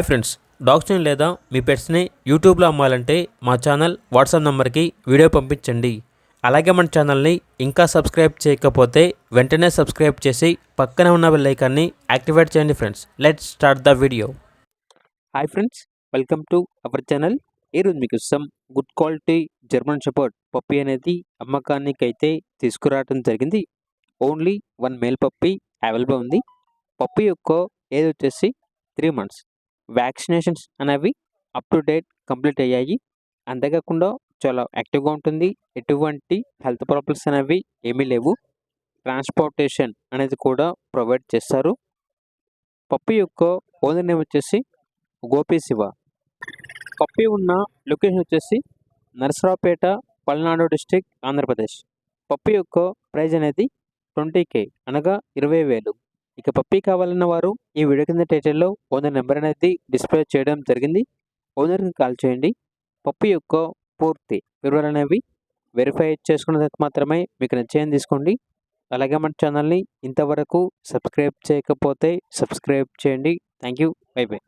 Friends, డాగ్స్ని లేదా మీ పెట్స్ని యూట్యూబ్లో అమ్మాలంటే మా ఛానల్ వాట్సాప్ నెంబర్కి వీడియో పంపించండి. అలాగే మన ఛానల్ని ఇంకా సబ్స్క్రైబ్ చేయకపోతే వెంటనే సబ్స్క్రైబ్ చేసి పక్కన ఉన్న బెల్ ఐకాన్ని యాక్టివేట్ చేయండి. Friends, let's start the video. Hi friends, welcome to our channel. ఈరోజు మీకోసం good quality German shepherd puppy అనేది అమ్మకానికి అయితే తీసుకురావడం జరిగింది. ఓన్లీ 1 మేల్ పప్పీ అవైలబుల్ ఉంది. పప్పీ యొక్క ఏజ్ వచ్చేసి 3 months. వ్యాక్సినేషన్స్ అనేవి అప్ టు డేట్ కంప్లీట్ అయ్యాయి. అంతేకాకుండా చాలా యాక్టివ్గా ఉంటుంది. ఎటువంటి హెల్త్ ప్రాబ్లమ్స్ అనేవి ఏమీ లేవు. ట్రాన్స్పోర్టేషన్ అనేది కూడా ప్రొవైడ్ చేస్తారు. పప్పీ యొక్క ఓనర్ నేమ్ వచ్చేసి గోపి శివ. పప్పీ ఉన్న లొకేషన్ వచ్చేసి నరసరావుపేట, పల్నాడు డిస్టిక్, ఆంధ్రప్రదేశ్. పప్పీ యొక్క ప్రైజ్ అనేది 20K అనగా 20,000. ఇక పప్పీ కావాలన్న వారు ఈ వీడియో కింద టైటిల్లో ఓనర్ నెంబర్ అనేది డిస్ప్లే చేయడం జరిగింది. ఓనర్కి కాల్ చేయండి. పప్పీ యొక్క పూర్తి వివరాలు అనేవి వెరిఫై చేసుకున్న తర్వాత మాత్రమే మీకు నచ్చేయని తీసుకోండి. అలాగే మన ఛానల్ని ఇంతవరకు సబ్స్క్రైబ్ చేయకపోతే సబ్స్క్రైబ్ చేయండి. Thank you. By by.